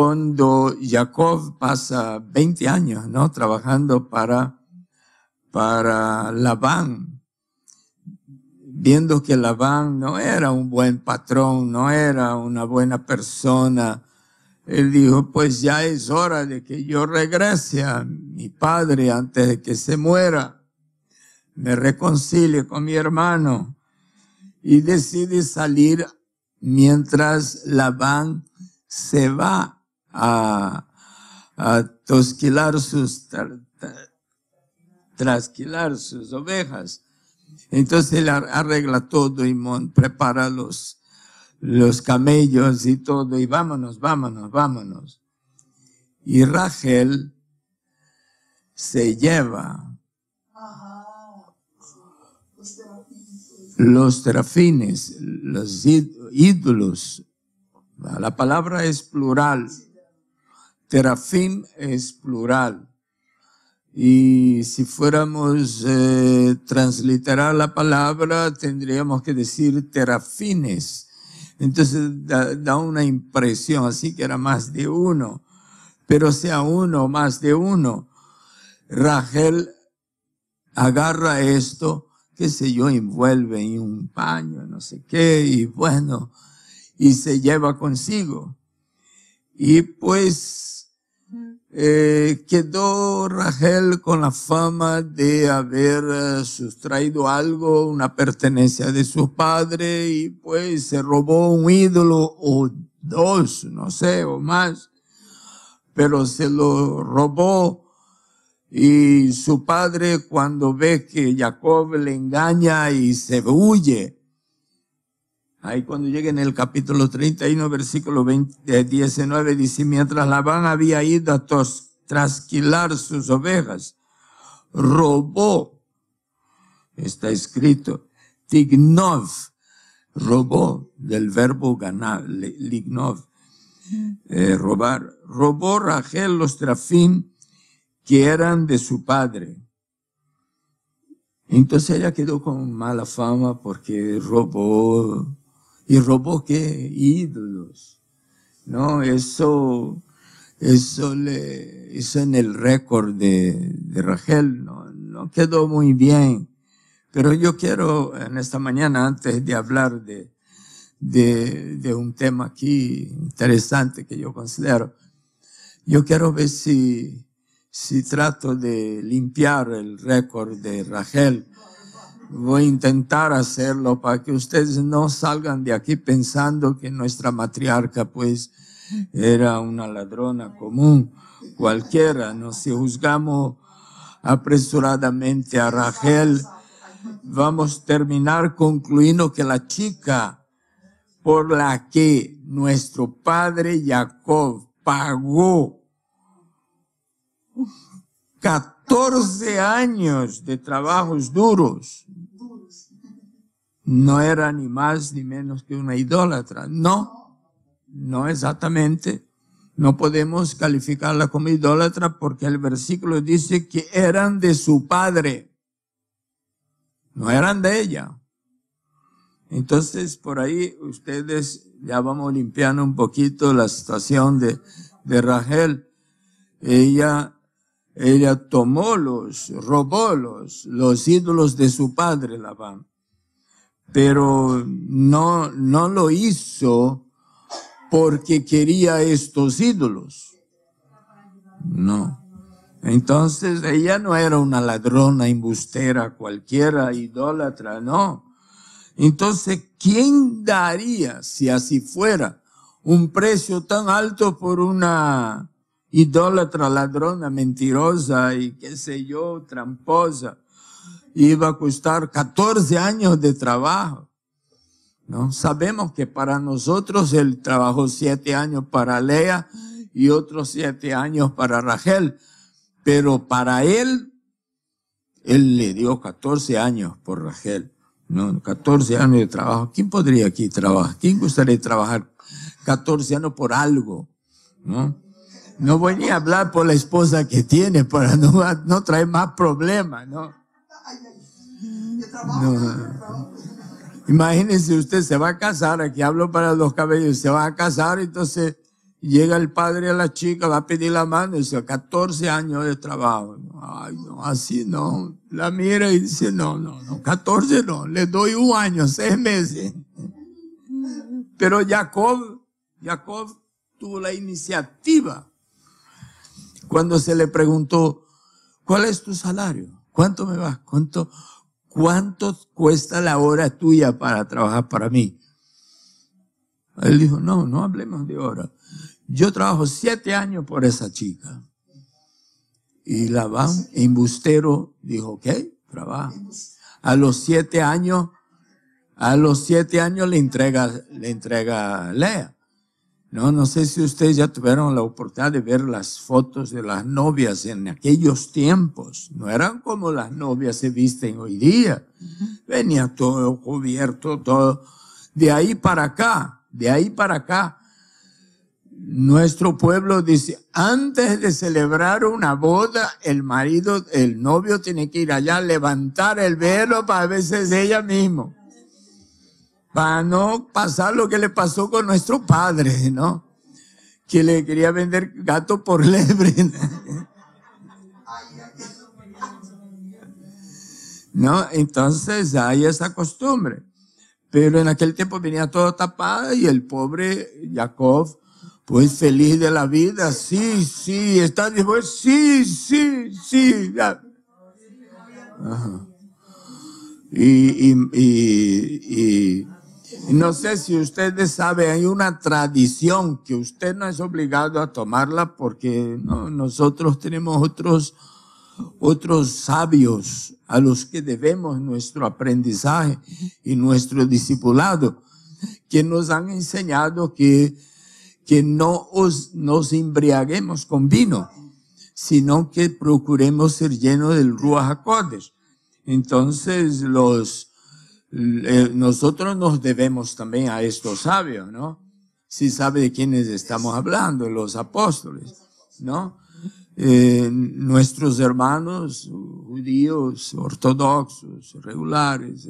cuando Jacob pasa 20 años, ¿no? Trabajando para Labán, viendo que Labán no era un buen patrón, no era una buena persona, él dijo, pues ya es hora de que yo regrese a mi padre antes de que se muera, me reconcilie con mi hermano, y decide salir mientras Labán se va a trasquilar sus ovejas. Entonces él arregla todo y prepara los camellos y todo, y vámonos. Y Rachel se lleva los terafines, los ídolos. La palabra es plural. Terafim es plural. Y si fuéramos transliterar la palabra, tendríamos que decir terafines. Entonces da una impresión así que era más de uno. Pero sea uno o más de uno, Rachel agarra esto, qué sé yo, envuelve en un paño, no sé qué, y bueno, y se lleva consigo. Y pues quedó Rachel con la fama de haber sustraído algo, una pertenencia de su padre, y pues se robó un ídolo o dos, no sé, o más, pero se lo robó. Y su padre, cuando ve que Jacob le engaña y se huye, ahí cuando llega en el capítulo 31, versículo 19, dice, mientras Labán había ido a trasquilar sus ovejas, robó, está escrito, tignov, robó, del verbo ganar, lignov, robar, robó Rachel los terafim que eran de su padre. Entonces ella quedó con mala fama porque robó. ¿Y robó qué? Ídolos. No, eso en el récord de Rachel no quedó muy bien. Pero yo quiero en esta mañana, antes de hablar de un tema aquí interesante que yo considero, yo quiero ver si trato de limpiar el récord de Rachel. Voy a intentar hacerlo para que ustedes no salgan de aquí pensando que nuestra matriarca pues era una ladrona común cualquiera. No, si juzgamos apresuradamente a Rachel, vamos a terminar concluyendo que la chica por la que nuestro padre Jacob pagó 14 años de trabajos duros, no era ni más ni menos que una idólatra. No exactamente. No podemos calificarla como idólatra porque el versículo dice que eran de su padre, no eran de ella. Entonces, por ahí ustedes ya vamos limpiando un poquito la situación de Rachel. Ella robó los ídolos de su padre, Labán. Pero no lo hizo porque quería estos ídolos. No. Entonces ella no era una ladrona, embustera, cualquiera, idólatra, no. Entonces, ¿quién daría, si así fuera, un precio tan alto por una idólatra, ladrona, mentirosa y qué sé yo, tramposa? Iba a costar 14 años de trabajo, ¿no? Sabemos que para nosotros él trabajó 7 años para Lea y otros 7 años para Rachel, pero para él le dio 14 años por Rachel, ¿no? 14 años de trabajo. ¿Quién podría aquí trabajar? ¿Quién gustaría trabajar 14 años por algo? ¿No? No voy ni a hablar por la esposa que tiene para no traer más problemas, ¿no? No. Imagínense, usted se va a casar, aquí hablo para los cabellos, se va a casar, entonces Llega el padre a la chica, va a pedir la mano, dice, 14 años de trabajo. Ay, no, así no. La mira y dice, no, 14 no, le doy 1 año, 6 meses. Pero Jacob tuvo la iniciativa. Cuando se le preguntó, ¿cuál es tu salario? ¿Cuánto me vas? ¿Cuánto cuesta la hora tuya para trabajar para mí? Él dijo, no hablemos de hora. Yo trabajo 7 años por esa chica. Y Labán, embustero, dijo, ok, trabaja. A los 7 años le entrega Lea. No sé si ustedes ya tuvieron la oportunidad de ver las fotos de las novias en aquellos tiempos. No eran como las novias se visten hoy día. Venía todo cubierto, todo. De ahí para acá, nuestro pueblo dice, antes de celebrar una boda, el novio tiene que ir allá, levantar el velo para veces ella mismo. Para no pasar lo que le pasó con nuestro padre, ¿no? Que le quería vender gato por lebre. ¿No? Entonces hay esa costumbre. Pero en aquel tiempo venía todo tapado y el pobre Jacob, pues feliz de la vida, sí, está dispuesto, sí. Ya. Ajá. Y no sé si ustedes saben, hay una tradición que usted no es obligado a tomarla porque no, nosotros tenemos otros sabios a los que debemos nuestro aprendizaje y nuestro discipulado, que nos han enseñado que no nos embriaguemos con vino, sino que procuremos ser llenos del Ruach HaKodesh. Entonces nosotros nos debemos también a estos sabios, ¿no? Si sabe de quiénes estamos hablando, los apóstoles, ¿no? Nuestros hermanos judíos, ortodoxos, regulares,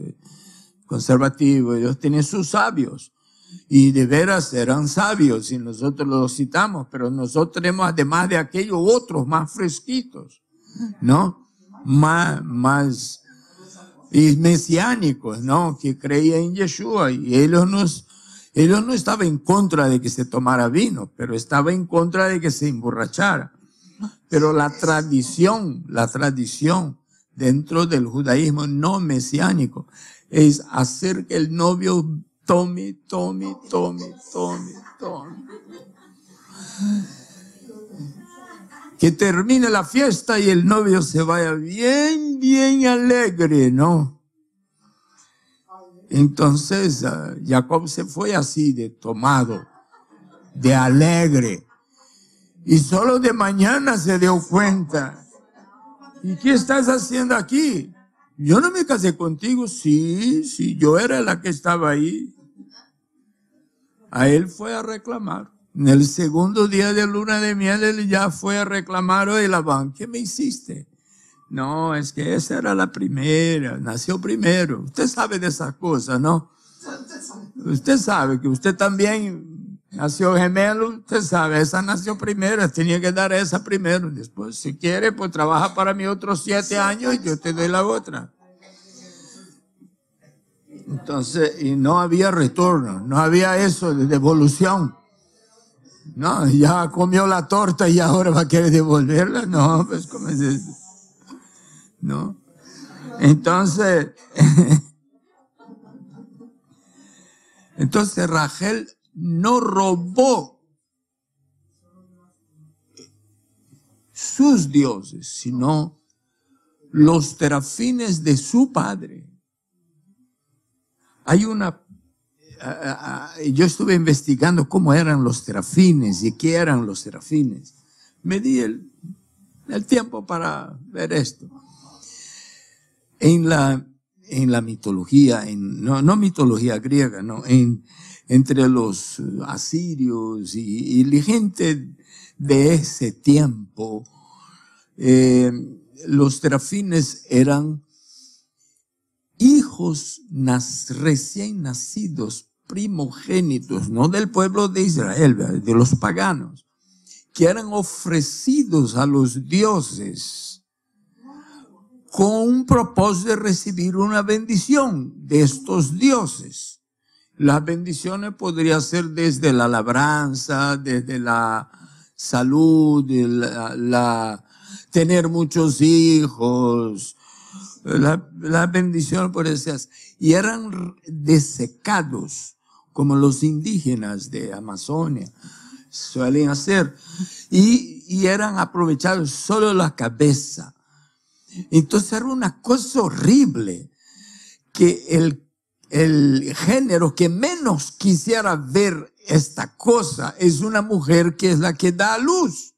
conservativos, ellos tienen sus sabios. Y de veras eran sabios y nosotros los citamos, pero nosotros tenemos además de aquellos otros más fresquitos, ¿no? Más y mesiánicos, ¿no? Que creían en Yeshua y ellos no estaban en contra de que se tomara vino, pero estaban en contra de que se emborrachara. Pero la tradición dentro del judaísmo no mesiánico es hacer que el novio tome. Que termine la fiesta y el novio se vaya bien alegre, ¿no? Entonces Jacob se fue así de tomado, de alegre. Y solo de mañana se dio cuenta. ¿Y qué estás haciendo aquí? Yo no me casé contigo. Sí, yo era la que estaba ahí. A él fue a reclamar. En el segundo día de luna de miel, él ya fue a reclamar, oye, Labán, ¿qué me hiciste? No, es que esa era la primera, nació primero. Usted sabe de esas cosas, ¿no? Usted sabe que usted también nació gemelo, usted sabe, esa nació primero, tenía que dar esa primero. Después, si quiere, pues trabaja para mí otros 7 años y yo te doy la otra. Entonces, y no había retorno, no había eso de devolución. No, ya comió la torta y ahora va a querer devolverla. No, pues ¿cómo es eso? No. Entonces Rachel no robó sus dioses, sino los terafines de su padre. Yo estuve investigando cómo eran los terafines y qué eran los terafines. Me di el tiempo para ver esto. En la mitología, no mitología griega, no, entre los asirios y la gente de ese tiempo, los terafines eran hijos recién nacidos primogénitos, no del pueblo de Israel, de los paganos, que eran ofrecidos a los dioses con un propósito de recibir una bendición de estos dioses. Las bendiciones podrían ser desde la labranza, desde la salud, tener muchos hijos, la bendición por esas. Y eran desecados, como los indígenas de Amazonia suelen hacer, y eran aprovechados solo la cabeza. Entonces era una cosa horrible que el género que menos quisiera ver esta cosa es una mujer que es la que da a luz.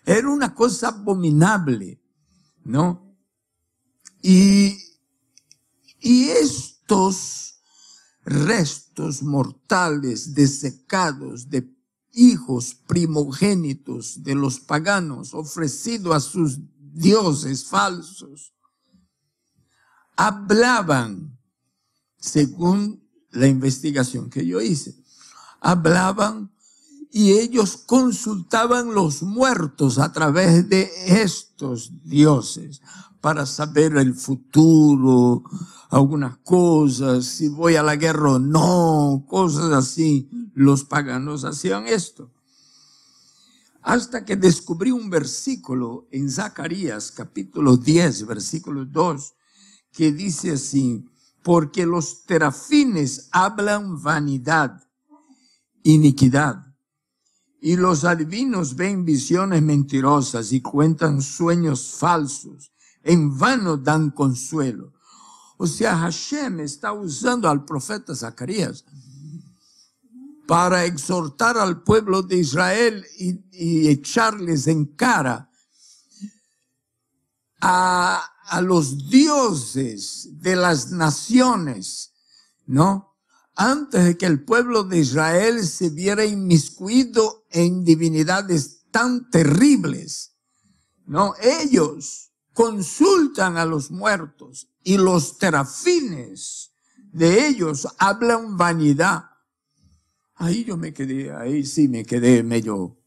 Era una cosa abominable, ¿no? Y estos restos mortales desecados de hijos primogénitos de los paganos ofrecidos a sus dioses falsos, hablaban, según la investigación que yo hice, hablaban y ellos consultaban los muertos a través de estos dioses para saber el futuro, algunas cosas, si voy a la guerra o no, cosas así. Los paganos hacían esto. Hasta que descubrí un versículo en Zacarías, capítulo 10, versículo 2, que dice así: porque los terafines hablan vanidad, iniquidad, y los adivinos ven visiones mentirosas y cuentan sueños falsos, en vano dan consuelo. O sea, Hashem está usando al profeta Zacarías para exhortar al pueblo de Israel y echarles en cara a los dioses de las naciones, ¿no? Antes de que el pueblo de Israel se viera inmiscuido en divinidades tan terribles, ¿no? Ellos consultan a los muertos y los terafines de ellos hablan vanidad. Ahí yo me quedé, ahí sí me quedé medio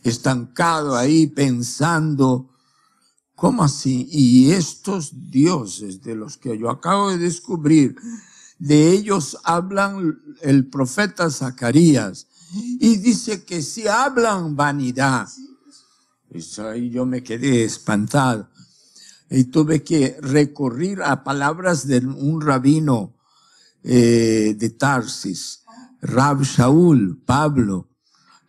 estancado ahí pensando, ¿cómo así? Y estos dioses de los que yo acabo de descubrir, de ellos hablan el profeta Zacarías y dice que si hablan vanidad. Eso ahí yo me quedé espantado y tuve que recurrir a palabras de un rabino de Tarsis, Rab Shaul, Pablo,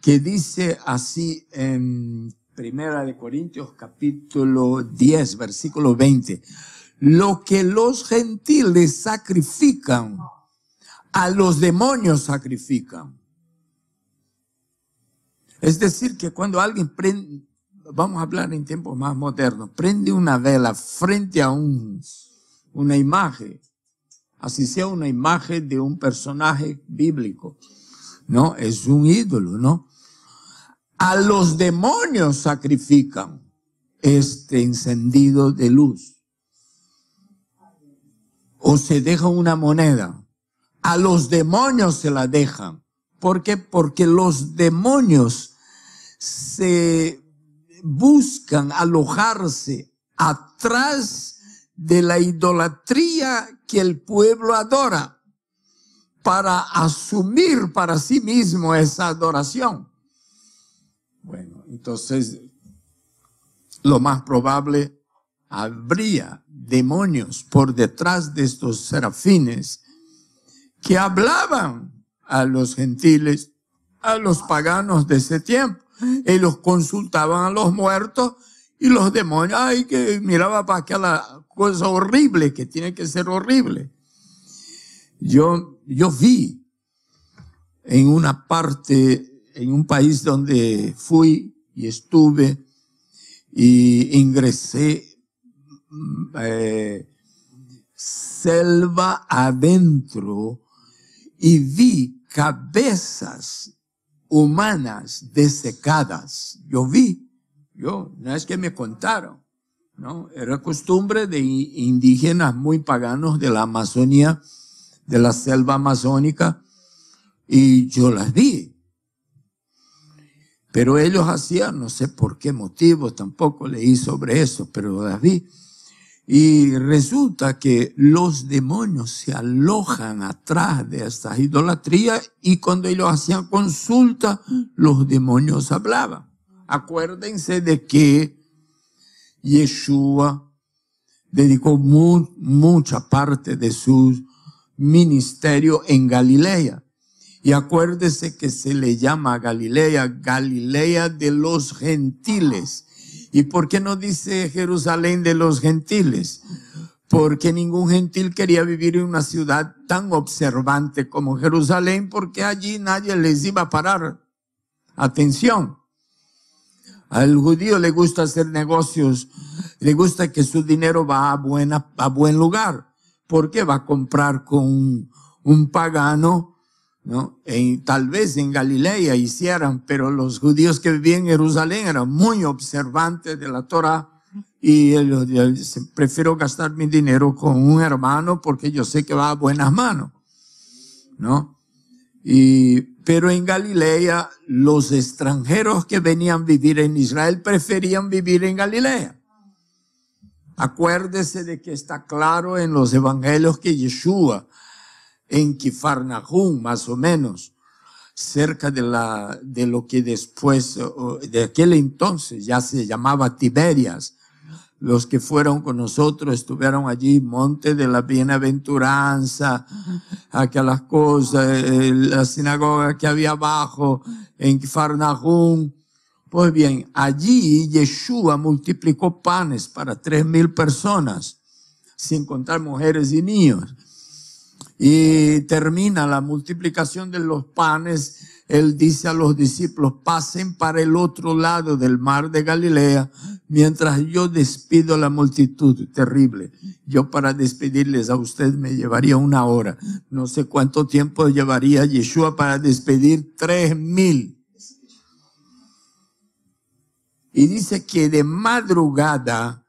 que dice así en Primera de Corintios capítulo 10, versículo 20. Lo que los gentiles sacrifican, a los demonios sacrifican. Es decir, que cuando alguien prende, vamos a hablar en tiempos más modernos, prende una vela frente a una imagen, así sea una imagen de un personaje bíblico, ¿no? Es un ídolo, ¿no? A los demonios sacrifican este encendido de luz. O se deja una moneda. A los demonios se la dejan. ¿Por qué? Porque los demonios se buscan alojarse atrás de la idolatría que el pueblo adora para asumir para sí mismo esa adoración. Bueno, entonces lo más probable, habría demonios por detrás de estos serafines que hablaban a los gentiles, a los paganos de ese tiempo. Ellos consultaban a los muertos y los demonios, ay, que miraba para aquella cosa horrible que tiene que ser horrible. Yo vi en una parte, en un país donde fui y estuve y ingresé selva adentro y vi cabezas humanas desecadas. No es que me contaron, ¿no? Era costumbre de indígenas muy paganos de la Amazonía de la selva amazónica y yo las vi. Pero ellos hacían, no sé por qué motivo, tampoco leí sobre eso, pero las vi. Y resulta que los demonios se alojan atrás de estas idolatrías y cuando ellos hacían consulta, los demonios hablaban. Acuérdense de que Yeshua dedicó mucha parte de su ministerio en Galilea. Y acuérdese que se le llama a Galilea, Galilea de los gentiles. ¿Y por qué no dice Jerusalén de los gentiles? Porque ningún gentil quería vivir en una ciudad tan observante como Jerusalén, porque allí nadie les iba a parar atención. Al judío le gusta hacer negocios, le gusta que su dinero va a buen lugar, porque va a comprar con un pagano, ¿no? Tal vez en Galilea hicieran, pero los judíos que vivían en Jerusalén eran muy observantes de la Torah y prefiero gastar mi dinero con un hermano porque yo sé que va a buenas manos, ¿no? Pero en Galilea, los extranjeros que venían a vivir en Israel preferían vivir en Galilea. Acuérdese de que está claro en los evangelios que Yeshua, en Quifarnahum, más o menos, cerca de lo que después, de aquel entonces, ya se llamaba Tiberias. Los que fueron con nosotros estuvieron allí, Monte de la Bienaventuranza, aquellas cosas, la sinagoga que había abajo, en Quifarnahum. Pues bien, allí Yeshua multiplicó panes para 3,000 personas, sin contar mujeres y niños. Y termina la multiplicación de los panes. Él dice a los discípulos, pasen para el otro lado del mar de Galilea, mientras yo despido a la multitud. Terrible. Yo para despedirles a usted me llevaría 1 hora. No sé cuánto tiempo llevaría Yeshua para despedir 3,000. Y dice que de madrugada,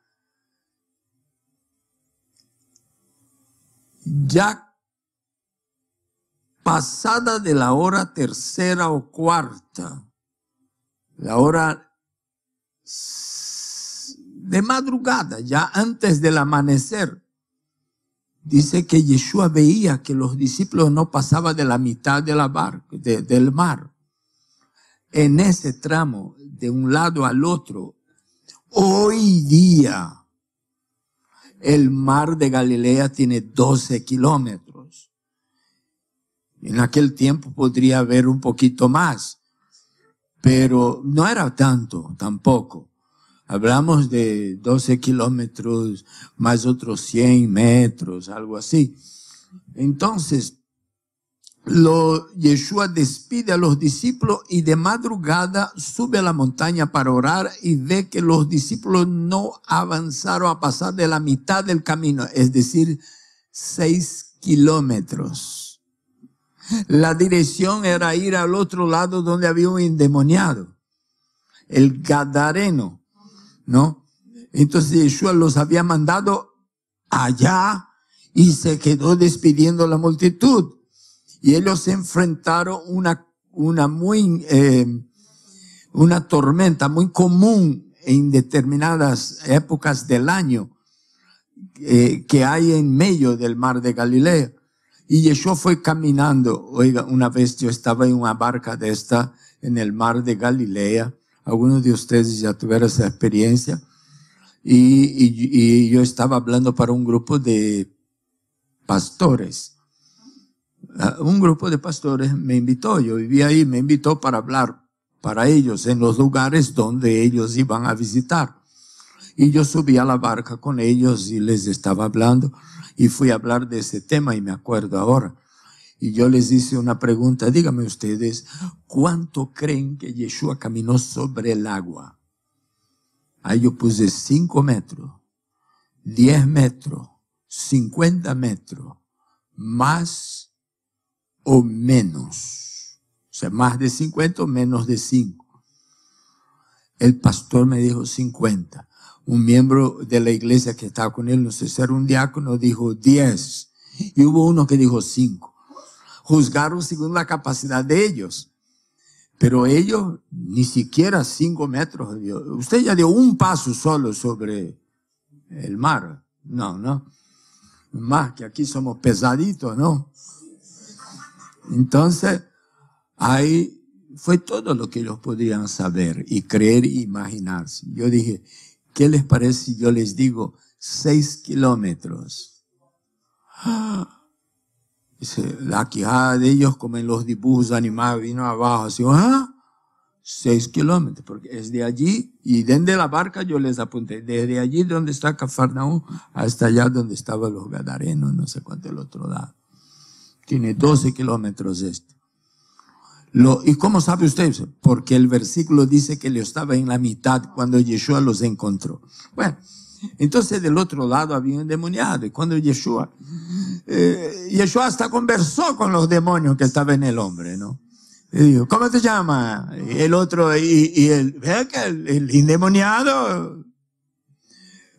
ya pasada de la hora 3ª o 4ª, la hora de madrugada, ya antes del amanecer, dice que Yeshua veía que los discípulos no pasaban de la mitad de del mar. En ese tramo, de un lado al otro, hoy día, el mar de Galilea tiene 12 kilómetros. En aquel tiempo podría haber un poquito más, pero no era tanto tampoco. Hablamos de 12 kilómetros más otros 100 metros, algo así. Entonces, Yeshua despide a los discípulos y de madrugada sube a la montaña para orar y ve que los discípulos no avanzaron a pasar de la mitad del camino, es decir, 6 kilómetros. La dirección era ir al otro lado donde había un endemoniado, el Gadareno, ¿no? Entonces Yeshua los había mandado allá y se quedó despidiendo a la multitud. Y ellos se enfrentaron una tormenta muy común en determinadas épocas del año que hay en medio del mar de Galilea. Y Yeshua fue caminando. Oiga, una vez yo estaba en una barca de esta en el mar de Galilea. Algunos de ustedes ya tuvieron esa experiencia. Y yo estaba hablando para un grupo de pastores. Un grupo de pastores me invitó. Yo vivía ahí, me invitó para hablar para ellos en los lugares donde ellos iban a visitar. Y yo subí a la barca con ellos y les estaba hablando. Y fui a hablar de ese tema y me acuerdo ahora. Y yo les hice una pregunta. Díganme ustedes, ¿cuánto creen que Yeshua caminó sobre el agua? Ahí yo puse 5 metros, 10 metros, 50 metros, más o menos. O sea, más de 50 o menos de 5. El pastor me dijo 50. Un miembro de la iglesia que estaba con él, no sé si era un diácono, dijo 10. y hubo uno que dijo 5. Juzgaron según la capacidad de ellos. Pero ellos ni siquiera 5 metros. Usted ya dio un paso solo sobre el mar. No. Más que aquí somos pesaditos, ¿no? Entonces, ahí fue todo lo que ellos podían saber y creer e imaginarse. Yo dije, ¿qué les parece si yo les digo 6 kilómetros? La quijada de ellos, como en los dibujos animados, vino abajo así, 6 kilómetros, porque es de allí, y desde la barca yo les apunté, desde allí donde está Cafarnaúm, hasta allá donde estaban los gadarenos, no sé cuánto el otro lado. Tiene 12 kilómetros esto. ¿Y cómo sabe usted? Porque el versículo dice que él estaba en la mitad cuando Yeshua los encontró. Bueno, entonces del otro lado había un endemoniado, y cuando Yeshua hasta conversó con los demonios que estaban en el hombre, ¿no? Y dijo, ¿cómo te llama? Y el otro, vea que el endemoniado,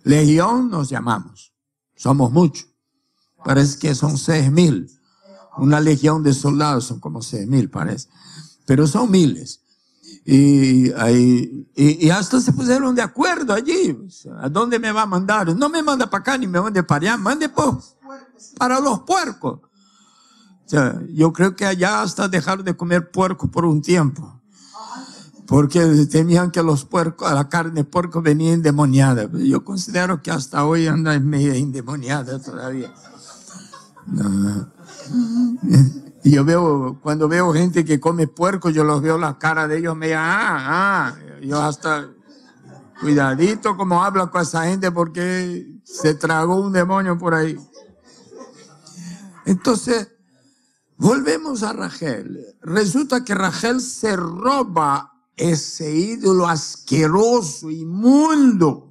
Legión nos llamamos, somos muchos, parece que son 6,000, una legión de soldados son como 6,000 parece, pero son miles. Y hasta se pusieron de acuerdo allí. ¿A dónde me va a mandar? No me manda para acá ni me mande para allá, mande para los puercos. O sea, yo creo que allá hasta dejaron de comer puerco por un tiempo, porque temían que los puercos, la carne de puerco venía endemoniada. Yo considero que hasta hoy anda media endemoniada todavía. Y yo cuando veo gente que come puerco, yo los veo la cara de ellos media, yo hasta, cuidadito como habla con esa gente porque se tragó un demonio por ahí. Entonces, volvemos a Rachel. Resulta que Rachel se roba ese ídolo asqueroso, inmundo.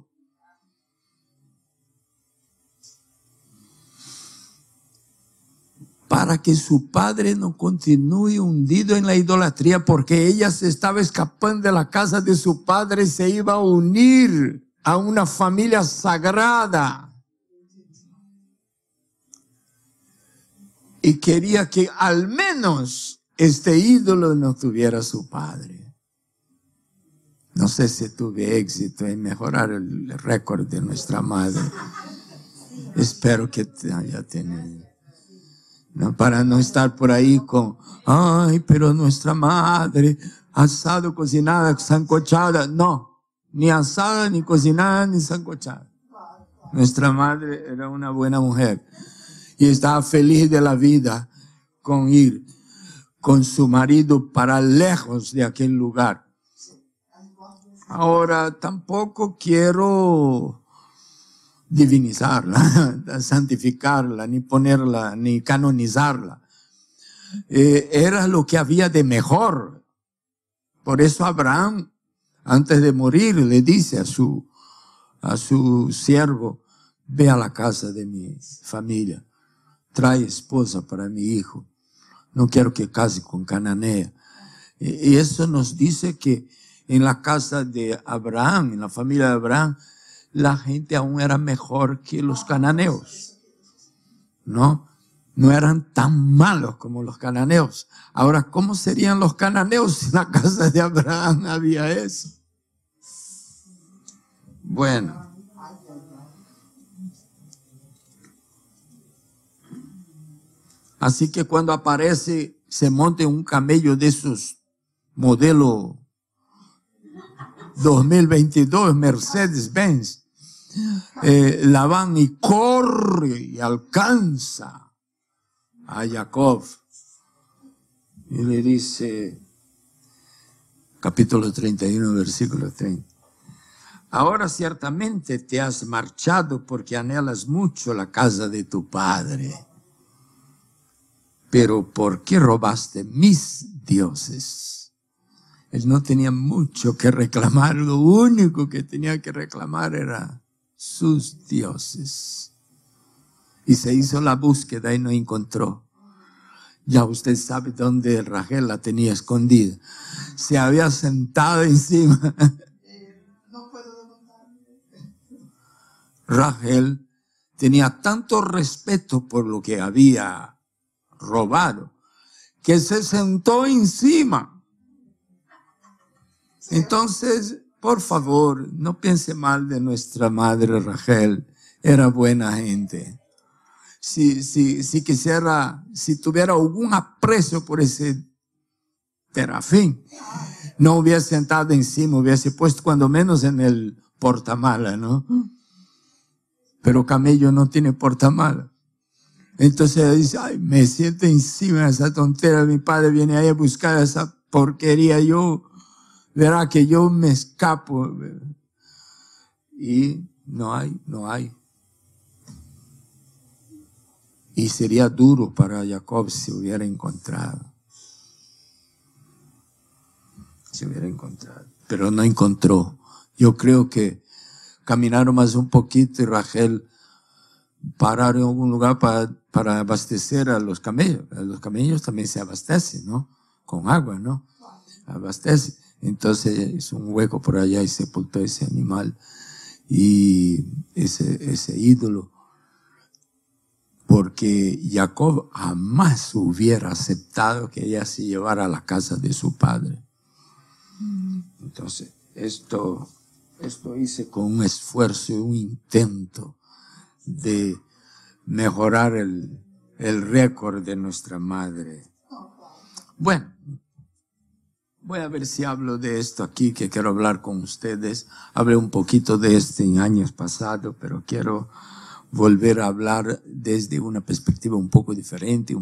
Para que su padre no continúe hundido en la idolatría, porque ella se estaba escapando de la casa de su padre y se iba a unir a una familia sagrada. Y quería que al menos este ídolo no tuviera su padre. No sé si tuve éxito en mejorar el récord de nuestra madre. Espero que haya tenido. No, para no estar por ahí con, pero nuestra madre, asado, cocinada, sancochada. No, ni asada, ni cocinada, ni sancochada. Nuestra madre era una buena mujer y estaba feliz de la vida con ir con su marido para lejos de aquel lugar. Ahora, tampoco quiero divinizarla, santificarla, ni ponerla, ni canonizarla. Era lo que había de mejor. Por eso Abraham, antes de morir, le dice a su siervo, ve a la casa de mi familia, trae esposa para mi hijo. No quiero que case con cananea. Y eso nos dice que en la casa de Abraham, en la familia de Abraham, la gente aún era mejor que los cananeos. No eran tan malos como los cananeos. Ahora, ¿cómo serían los cananeos si en la casa de Abraham había eso? Bueno. Así que cuando aparece, se monta en un camello de esos modelo 2022, Mercedes-Benz, Labán, y corre y alcanza a Jacob. Y le dice, capítulo 31, versículo 30. Ahora ciertamente te has marchado porque anhelas mucho la casa de tu padre. Pero ¿por qué robaste mis dioses? Él no tenía mucho que reclamar, lo único que tenía que reclamar era sus dioses. Y se hizo la búsqueda y no encontró. Ya usted sabe dónde Rachel la tenía escondida. Se había sentado encima. Rachel tenía tanto respeto por lo que había robado, que se sentó encima. Entonces, por favor, no piense mal de nuestra madre Rachel. Era buena gente. Si quisiera, si tuviera algún aprecio por ese terafín, no hubiese sentado encima, hubiese puesto cuando menos en el portamala, ¿no? Pero camello no tiene portamala. Entonces dice, ay, me siento encima de esa tontera, mi padre viene ahí a buscar esa porquería, yo, verá que yo me escapo. Y no hay. Y sería duro para Jacob si hubiera encontrado. Pero no encontró. Yo creo que caminaron más un poquito y Rachel pararon en algún lugar para abastecer a los camellos. Los camellos también se abastecen, ¿no? Con agua, ¿no? Abastece. Entonces hizo un hueco por allá y sepultó ese animal y ese ídolo. Porque Jacob jamás hubiera aceptado que ella se llevara a la casa de su padre. Entonces, esto hice con un esfuerzo y un intento de mejorar el récord de nuestra madre. Bueno, voy a ver si hablo de esto aquí, que quiero hablar con ustedes. Hablé un poquito de esto en años pasados, pero quiero volver a hablar desde una perspectiva un poco diferente,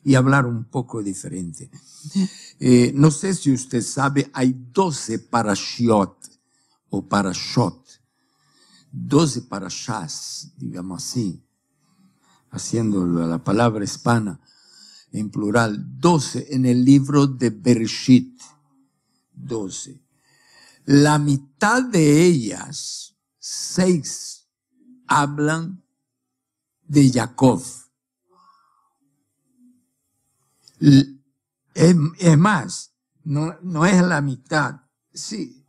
y hablar un poco diferente. No sé si usted sabe, hay 12 parashiot, o parashot, 12 parashas, digamos así, haciendo la palabra hispana en plural, 12 en el libro de Bereshit, 12. La mitad de ellas, 6, hablan de Jacob. Es más, no es la mitad, sí,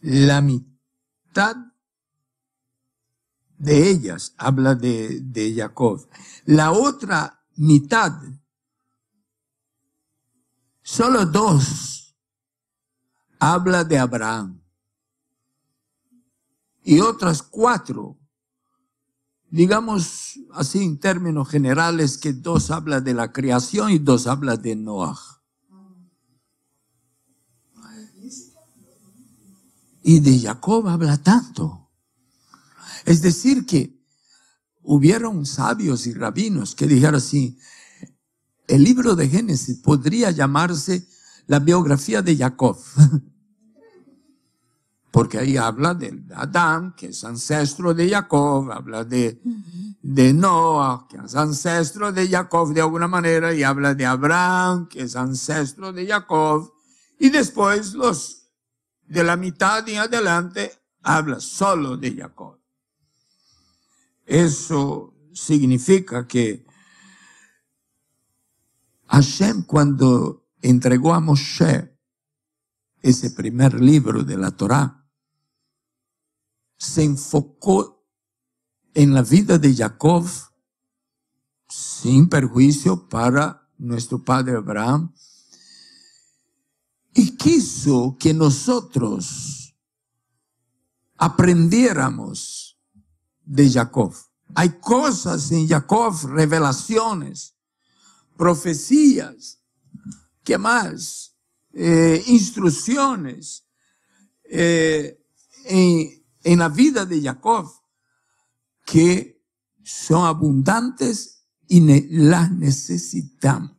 la mitad de ellas habla de Jacob. La otra mitad, solo 2, habla de Abraham. Y otras 4, digamos así en términos generales, que 2 habla de la creación y 2 habla de Noah. Y de Jacob habla tanto. Es decir que hubieron sabios y rabinos que dijeron así, el libro de Génesis podría llamarse la biografía de Jacob. Porque ahí habla de Adán, que es ancestro de Jacob, habla de Noah, que es ancestro de Jacob de alguna manera, y habla de Abraham, que es ancestro de Jacob, y después los de la mitad en adelante habla solo de Jacob. Eso significa que Hashem, cuando entregó a Moshe ese primer libro de la Torá, se enfocó en la vida de Jacob sin perjuicio para nuestro padre Abraham, y quiso que nosotros aprendiéramos de Jacob. Hay cosas en Jacob, revelaciones, profecías, ¿qué más? Instrucciones en la vida de Jacob que son abundantes y las necesitamos.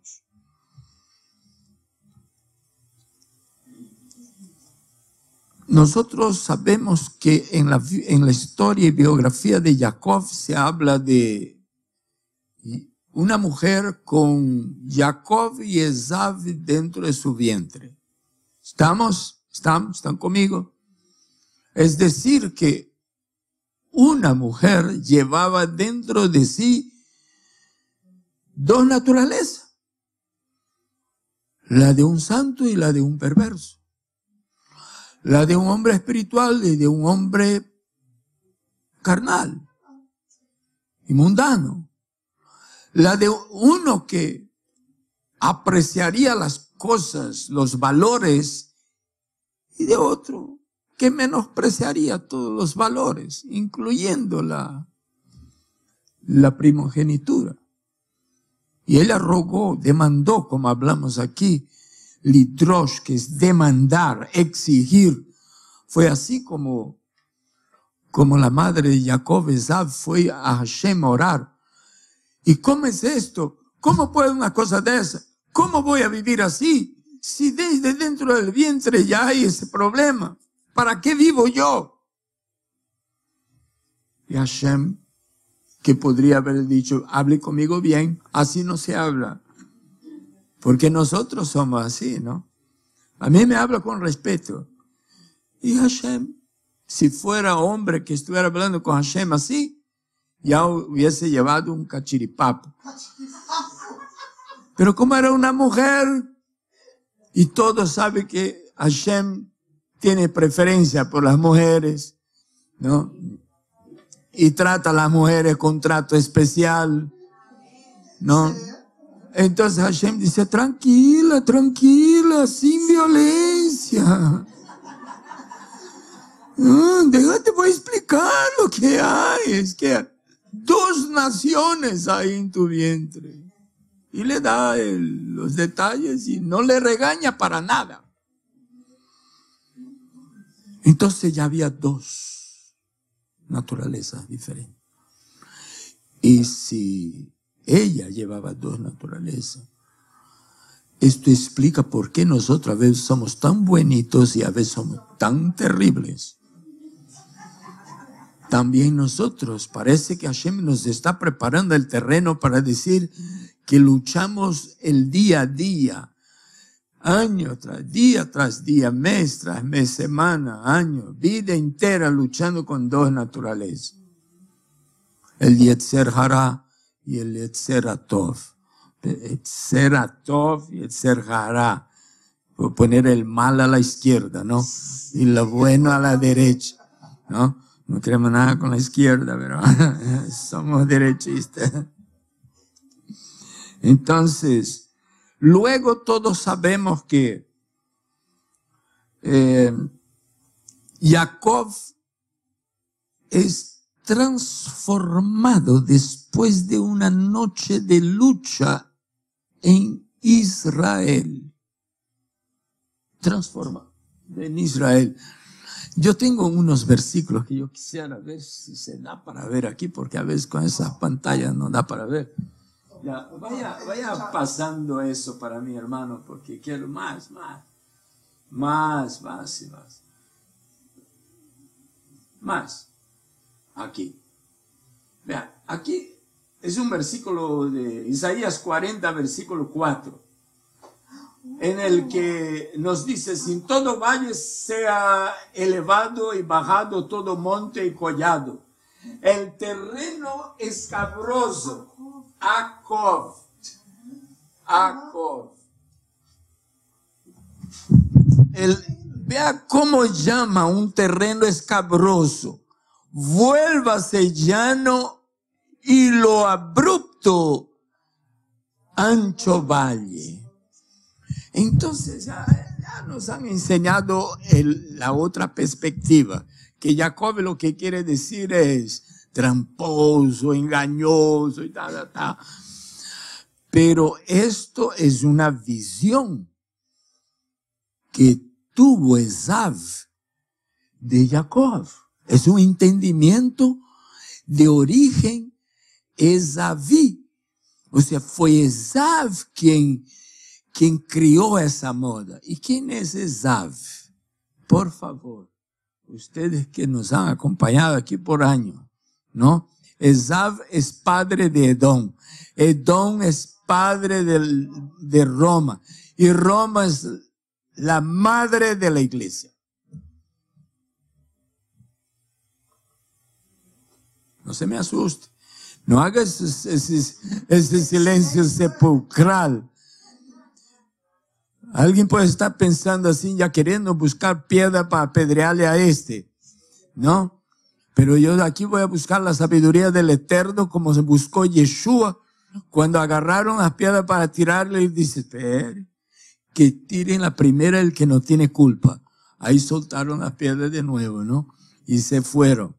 Nosotros sabemos que en la historia y biografía de Jacob se habla de una mujer con Jacob y Esaú dentro de su vientre. ¿Están conmigo? Es decir que una mujer llevaba dentro de sí 2 naturalezas, la de un santo y la de un perverso. La de un hombre espiritual y de un hombre carnal. y mundano. La de uno que apreciaría las cosas, los valores, y de otro que menospreciaría todos los valores, incluyendo la primogenitura. Y ella rogó, demandó, como hablamos aquí, lidrosh, que es demandar, exigir. Fue así como la madre de Jacob, Esav, fue a Hashem a orar. ¿Y cómo es esto? ¿Cómo puede una cosa de esa? ¿Cómo voy a vivir así? Si desde dentro del vientre ya hay ese problema, ¿para qué vivo yo? Y Hashem, que podría haber dicho, hable conmigo bien, así no se habla. Porque nosotros somos así, ¿no? A mí me habla con respeto. Y Hashem, si fuera hombre que estuviera hablando con Hashem así, ya hubiese llevado un cachiripapo. Pero como era una mujer, y todos saben que Hashem tiene preferencia por las mujeres, ¿no? Y trata a las mujeres con trato especial, ¿no? Entonces Hashem dice, tranquila, tranquila, sin violencia. Déjate, voy a explicar lo que hay. Es que 2 naciones hay en tu vientre. Y le da los detalles y no le regaña para nada. Entonces ya había 2 naturalezas diferentes. Y si ella llevaba 2 naturalezas, esto explica por qué nosotros a veces somos tan buenitos y a veces somos tan terribles. También nosotros, parece que Hashem nos está preparando el terreno para decir que luchamos el día a día, año tras día, mes tras mes, semana, año, vida entera luchando con 2 naturalezas. El Yetzer Hara y el Yetzer Atov. El Yetzer Atov y el Yetzer Hara. Por poner el mal a la izquierda, ¿no? Y lo bueno a la derecha, ¿no? No queremos nada con la izquierda, pero somos derechistas. Entonces, luego todos sabemos que Jacob es transformado después de una noche de lucha en Israel. Transformado en Israel. Yo tengo unos versículos que yo quisiera ver si se da para ver aquí, porque a veces con esas pantallas no da para ver. Ya, vaya pasando eso para mí, hermano, porque quiero más. Aquí. Vean, aquí es un versículo de Isaías 40, versículo 4. En el que nos dice, sin todo valle sea elevado y bajado todo monte y collado. El terreno escabroso, Akov. Vea cómo llama un terreno escabroso. Vuélvase llano y lo abrupto, ancho valle. Entonces ya nos han enseñado la otra perspectiva, que Jacob lo que quiere decir es tramposo, engañoso y tal. Pero esto es una visión que tuvo Esav de Jacob. Es un entendimiento de origen esaví. O sea, fue Esav quien crió esa moda. ¿Y quién es Esav? Por favor, ustedes que nos han acompañado aquí por años, ¿no? Esav es padre de Edom. Edom es padre de Roma. Y Roma es la madre de la iglesia. No se me asuste. No haga ese silencio sepulcral. Alguien puede estar pensando así, ya queriendo buscar piedra para apedrearle a este, ¿no? Pero yo de aquí voy a buscar la sabiduría del Eterno como se buscó Yeshua. Cuando agarraron las piedras para tirarle, y dice, espere, que tiren la primera el que no tiene culpa. Ahí soltaron las piedras de nuevo, ¿no? Y se fueron.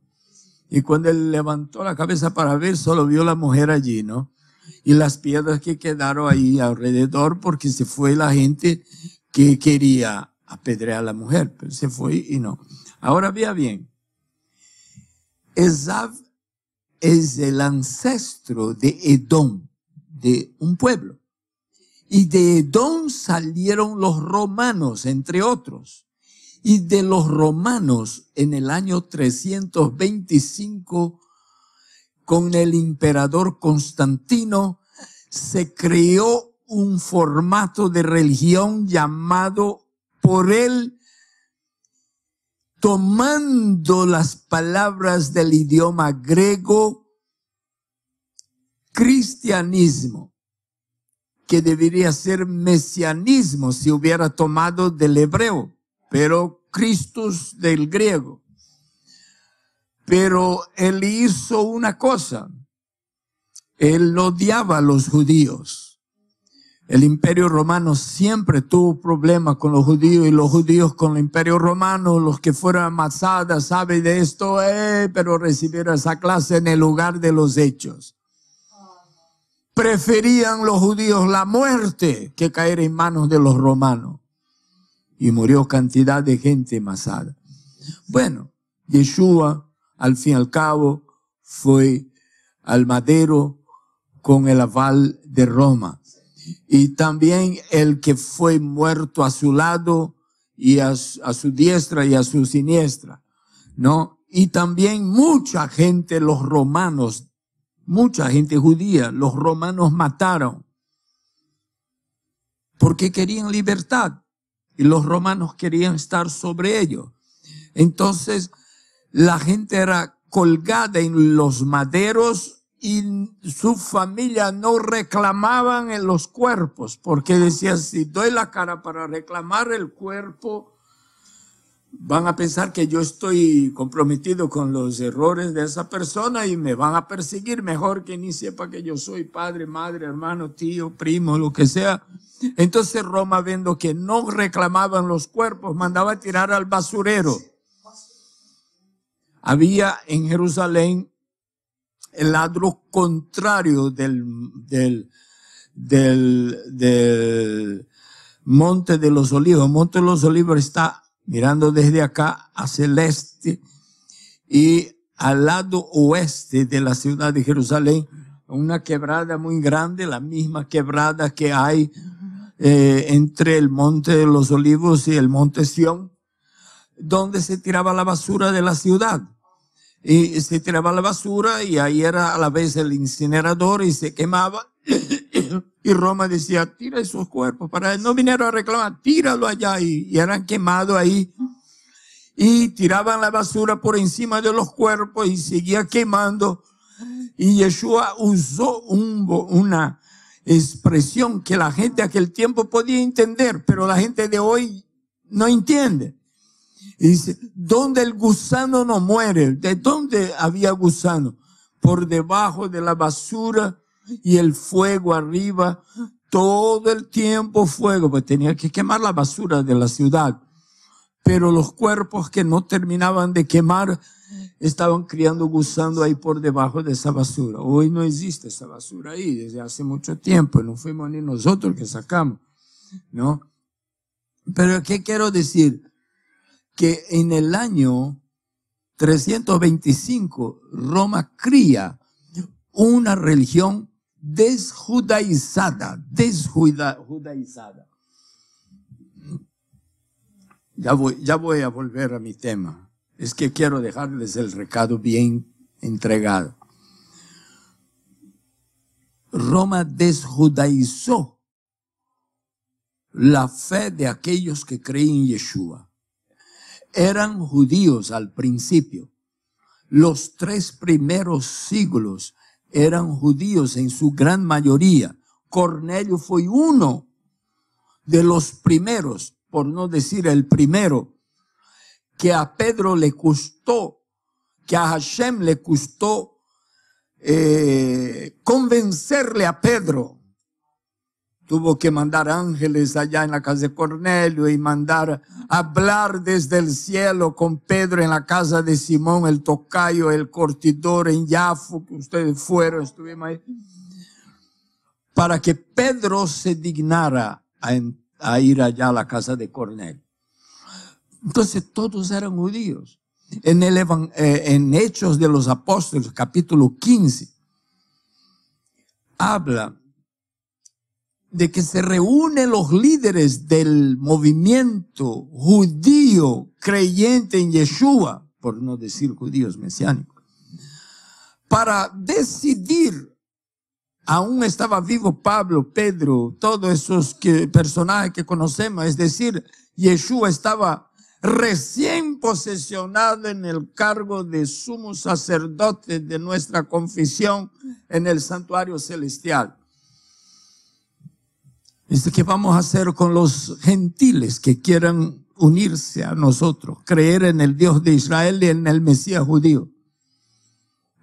Y cuando él levantó la cabeza para ver, solo vio la mujer allí, ¿no? Y las piedras que quedaron ahí alrededor, porque se fue la gente que quería apedrear a la mujer, pero se fue y no. Ahora vea bien. Esav es el ancestro de Edom, de un pueblo. Y de Edom salieron los romanos, entre otros. Y de los romanos, en el año 325, con el emperador Constantino, se creó un formato de religión llamado por él, tomando las palabras del idioma griego, cristianismo, que debería ser mesianismo si hubiera tomado del hebreo, pero Christus del griego. Pero él hizo una cosa, él odiaba a los judíos. El Imperio Romano siempre tuvo problemas con los judíos y los judíos con el Imperio Romano, los que fueron amasadas, saben de esto, pero recibieron esa clase en el lugar de los hechos. Preferían los judíos la muerte que caer en manos de los romanos. Y murió cantidad de gente amasada. Bueno, Yeshua, al fin y al cabo, fue al madero con el aval de Roma. Y también el que fue muerto a su lado y a su diestra y a su siniestra, ¿no? Y también mucha gente, los romanos, mucha gente judía, los romanos mataron porque querían libertad y los romanos querían estar sobre ellos. Entonces, la gente era colgada en los maderos y su familia no reclamaban en los cuerpos, porque decían, si doy la cara para reclamar el cuerpo, van a pensar que yo estoy comprometido con los errores de esa persona y me van a perseguir. Mejor que ni sepa que yo soy padre, madre, hermano, tío, primo, lo que sea. Entonces Roma, viendo que no reclamaban los cuerpos, mandaba a tirar al basurero. Había en Jerusalén el lado contrario del Monte de los Olivos. El Monte de los Olivos está mirando desde acá hacia el este, y al lado oeste de la ciudad de Jerusalén, una quebrada muy grande, la misma quebrada que hay entre el Monte de los Olivos y el Monte Sión, donde se tiraba la basura de la ciudad. Y se tiraba la basura y ahí era a la vez el incinerador y se quemaba. Y Roma decía, tira esos cuerpos, para no vinieron a reclamar, tíralo allá, y eran quemados ahí. Y tiraban la basura por encima de los cuerpos y seguía quemando. Y Yeshua usó una expresión que la gente de aquel tiempo podía entender, pero la gente de hoy no entiende. Y dice, ¿dónde el gusano no muere? ¿De dónde había gusano? Por debajo de la basura y el fuego arriba, todo el tiempo fuego, pues tenía que quemar la basura de la ciudad. Pero los cuerpos que no terminaban de quemar estaban criando gusano ahí por debajo de esa basura. Hoy no existe esa basura ahí desde hace mucho tiempo, no fuimos ni nosotros que sacamos, ¿no? Pero ¿qué quiero decir? Que en el año 325 Roma cría una religión desjudaizada. Ya voy a volver a mi tema. Es que quiero dejarles el recado bien entregado. Roma desjudaizó la fe de aquellos que creen en Yeshua. Eran judíos al principio. Los 3 primeros siglos eran judíos en su gran mayoría. Cornelio fue uno de los primeros, por no decir el primero, que a Pedro le costó que a Hashem le costó convencerle a Pedro. Tuvo que mandar ángeles allá en la casa de Cornelio y mandar hablar desde el cielo con Pedro en la casa de Simón, el tocayo, el curtidor en Jafo, que ustedes fueron, estuvimos ahí, para que Pedro se dignara a ir allá a la casa de Cornelio. Entonces todos eran judíos. En Hechos de los Apóstoles, capítulo 15, habla de que se reúnen los líderes del movimiento judío creyente en Yeshua, por no decir judíos mesiánicos, para decidir. Aún estaba vivo Pablo, Pedro, todos esos personajes que conocemos, es decir, Yeshua estaba recién posesionado en el cargo de sumo sacerdote de nuestra confesión en el santuario celestial. ¿Qué vamos a hacer con los gentiles que quieran unirse a nosotros, creer en el Dios de Israel y en el Mesías judío?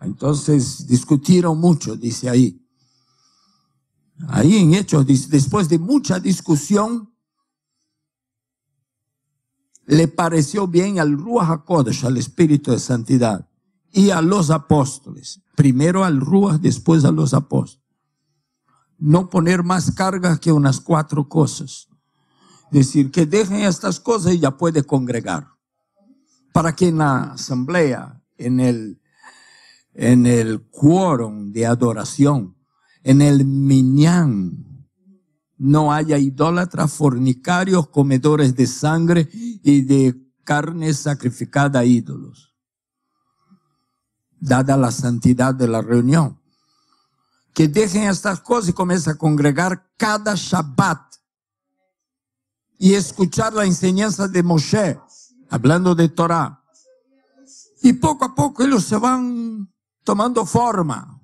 Entonces discutieron mucho, dice ahí. Ahí en Hechos, después de mucha discusión, le pareció bien al Ruach HaKodesh, al Espíritu de Santidad, y a los apóstoles, primero al Ruach, después a los apóstoles, no poner más cargas que unas 4 cosas. Es decir, que dejen estas cosas y ya puede congregar. Para que en la asamblea, en el quórum de adoración, en el minyan, no haya idólatras, fornicarios, comedores de sangre y de carne sacrificada a ídolos. Dada la santidad de la reunión. Que dejen estas cosas y comiencen a congregar cada Shabbat y escuchar la enseñanza de Moshe, hablando de Torah. Y poco a poco ellos se van tomando forma,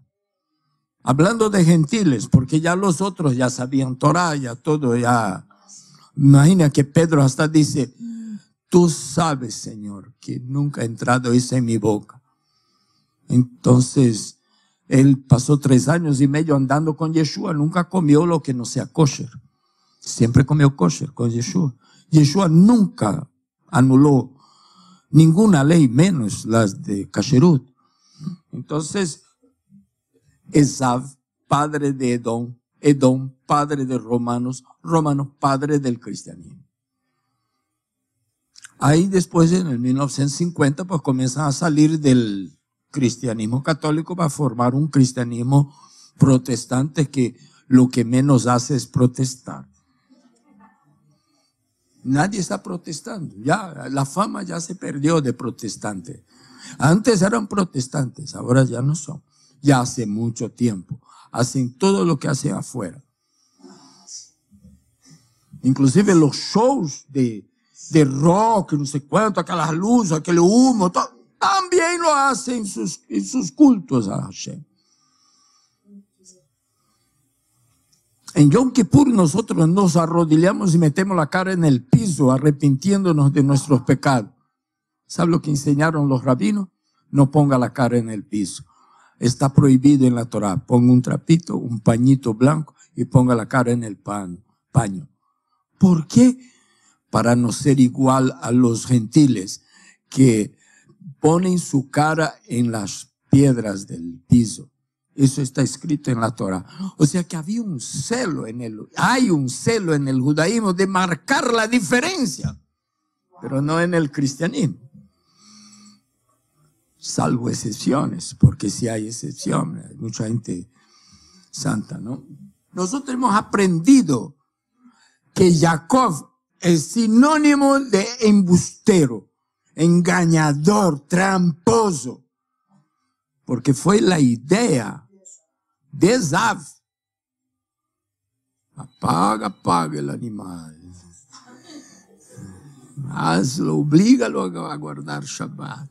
hablando de gentiles, porque ya los otros ya sabían Torah, ya todo, ya. Imagina que Pedro hasta dice, tú sabes, Señor, que nunca ha entrado eso en mi boca. Entonces, él pasó 3 años y medio andando con Yeshua, nunca comió lo que no sea kosher. Siempre comió kosher con Yeshua. Yeshua nunca anuló ninguna ley, menos las de kasherut. Entonces, Esav, padre de Edom, Edom, padre de Romanos, Romanos, padre del cristianismo. Ahí después, en el 1950, pues comienzan a salir del cristianismo católico para formar un cristianismo protestante que lo que menos hace es protestar. Nadie está protestando. Ya, la fama ya se perdió de protestante. Antes eran protestantes, ahora ya no son. Ya hace mucho tiempo. Hacen todo lo que hacen afuera. Inclusive los shows de rock, no sé cuánto, aquellas luces, aquel humo, todo. También lo hace en sus cultos a Hashem. En Yom Kippur nosotros nos arrodillamos y metemos la cara en el piso, arrepintiéndonos de nuestros pecados. ¿Sabe lo que enseñaron los rabinos? No ponga la cara en el piso. Está prohibido en la Torah. Ponga un trapito, un pañito blanco y ponga la cara en el paño. ¿Por qué? Para no ser igual a los gentiles que ponen su cara en las piedras del piso. Eso está escrito en la Torah. O sea que hay un celo en el judaísmo de marcar la diferencia, pero no en el cristianismo. Salvo excepciones, porque si hay excepciones, hay mucha gente santa, ¿no? Nosotros hemos aprendido que Jacob es sinónimo de embustero, engañador, tramposo, porque fue la idea de Esav. Apaga el animal. Hazlo, oblígalo a guardar Shabbat.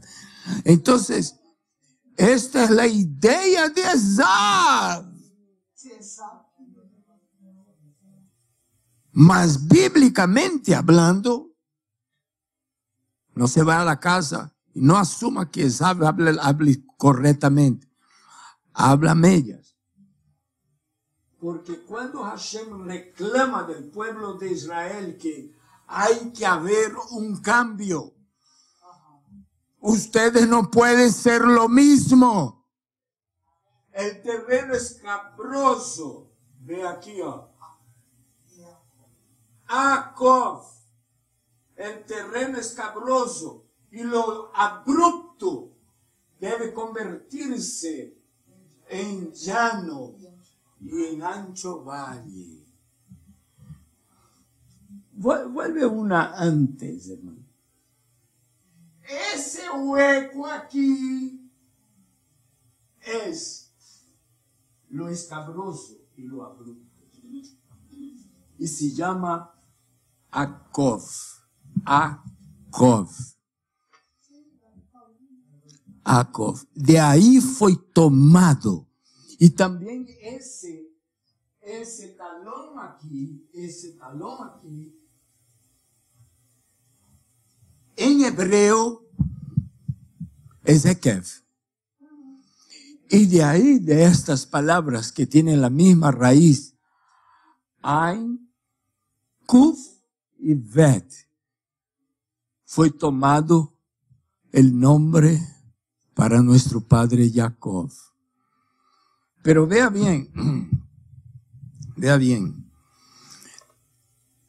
Entonces, esta es la idea de Esav. Mas bíblicamente hablando, no se va a la casa Y no asuma que sabe, hable correctamente. Habla mellas. Porque cuando Hashem reclama del pueblo de Israel que hay que haber un cambio, ustedes no pueden ser lo mismo. El terreno es escabroso. Ve aquí, Jacob. El terreno es escabroso y lo abrupto debe convertirse en llano y en ancho valle. Vuelve una antes, hermano. Ese hueco aquí es lo escabroso y lo abrupto. Y se llama Jacob. Jacob. De ahí fue tomado. Y también ese talón aquí, en hebreo es Ekev. Y de ahí, de estas palabras que tienen la misma raíz, Ain, Kuf y Bet, fue tomado el nombre para nuestro padre Jacob. Pero vea bien,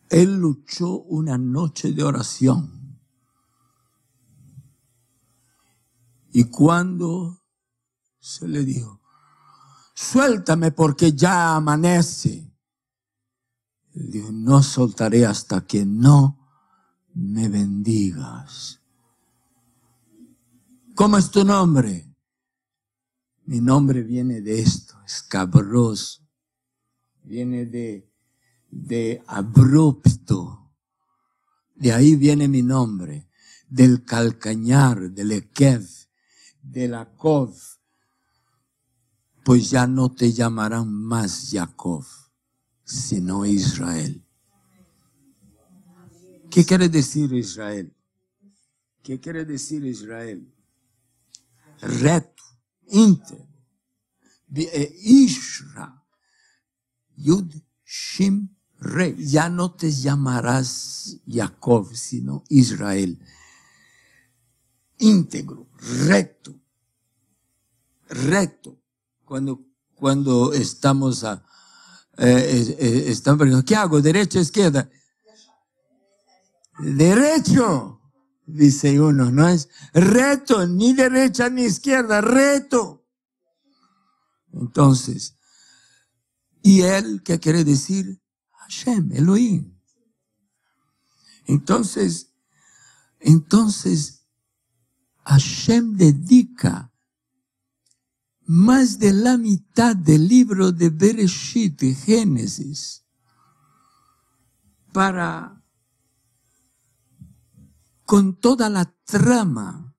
él luchó una noche de oración. Y cuando se le dijo, suéltame porque ya amanece, él dijo, no soltaré hasta que no me bendigas. ¿Cómo es tu nombre? Mi nombre viene de esto, escabroso. Viene de abrupto. De ahí viene mi nombre. Del calcañar, del Ekev, del Jacob. Pues ya no te llamarán más Jacob, sino Israel. ¿Qué quiere decir Israel? ¿Qué quiere decir Israel? Reto, íntegro. Ishra, Yud, Shim, Re. Ya no te llamarás Jacob, sino Israel. Íntegro, recto. Cuando estamos estamos preguntando, ¿qué hago? ¿Derecha o izquierda? Derecho, dice uno, no es reto, ni derecha ni izquierda, reto. Entonces, ¿y él qué quiere decir? Hashem, Elohim. Entonces, Hashem dedica más de la mitad del libro de Bereshit, de Génesis, con toda la trama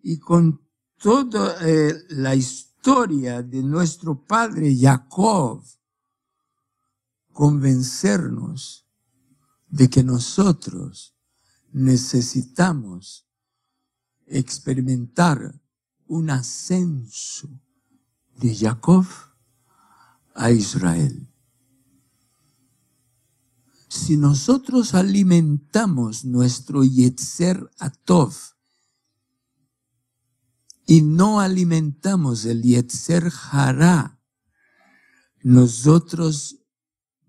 y con toda la historia de nuestro padre Jacob, convencernos de que nosotros necesitamos experimentar un ascenso de Jacob a Israel. Si nosotros alimentamos nuestro Yetzer Atov y no alimentamos el Yetzer Hara, nosotros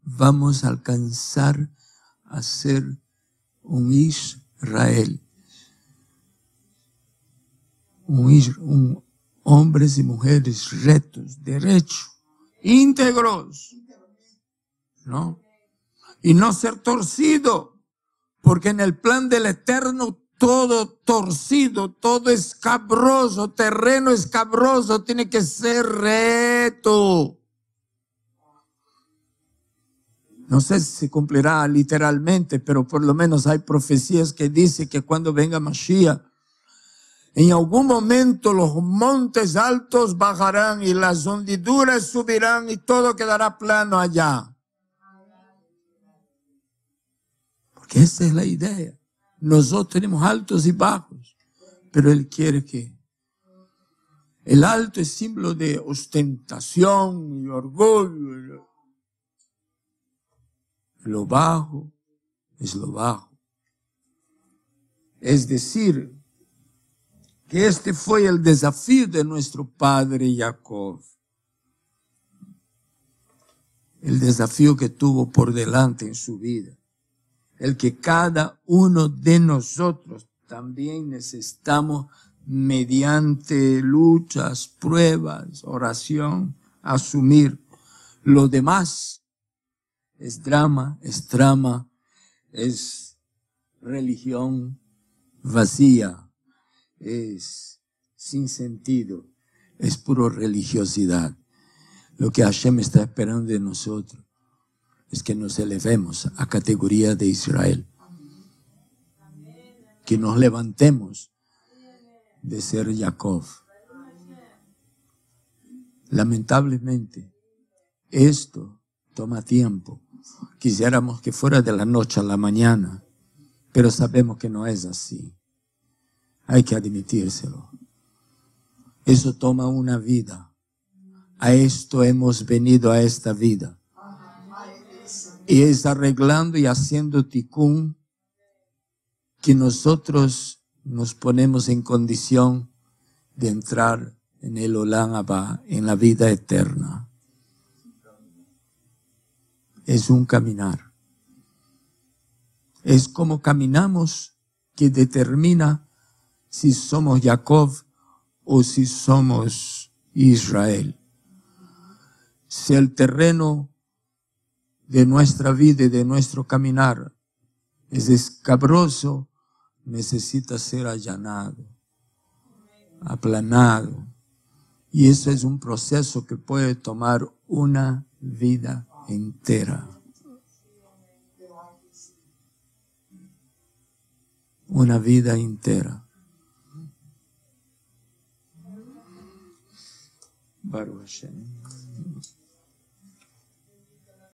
vamos a alcanzar a ser un Israel. Un hombres y mujeres rectos, derechos, íntegros, ¿no? Y no ser torcido, porque en el plan del Eterno todo torcido, todo escabroso, terreno escabroso tiene que ser recto. No sé si se cumplirá literalmente, pero por lo menos hay profecías que dicen que cuando venga Mashiach, en algún momento los montes altos bajarán y las hendiduras subirán y todo quedará plano allá. Porque esa es la idea. Nosotros tenemos altos y bajos, Pero Él quiere que el alto es símbolo de ostentación y orgullo. Lo bajo es lo bajo. Es decir, que este fue el desafío de nuestro padre Jacob. El desafío que tuvo por delante en su vida. El que cada uno de nosotros también necesitamos, mediante luchas, pruebas, oración, asumir. Lo demás es drama, es trama, es religión vacía, es sin sentido, es puro religiosidad. Lo que Hashem está esperando de nosotros es que nos elevemos a categoría de Israel. Que nos levantemos de ser Jacob. Lamentablemente, esto toma tiempo. Quisiéramos que fuera de la noche a la mañana, pero sabemos que no es así. Hay que admitírselo. Eso toma una vida. A esto hemos venido, a esta vida. Y es arreglando y haciendo tikkun que nosotros nos ponemos en condición de entrar en el Olam Haba, en la vida eterna. Es un caminar. Es como caminamos que determina si somos Jacob o si somos Israel. Si el terreno de nuestra vida y de nuestro caminar es escabroso, necesita ser allanado, aplanado. Y eso es un proceso que puede tomar una vida entera. Una vida entera. Baruch Hashem.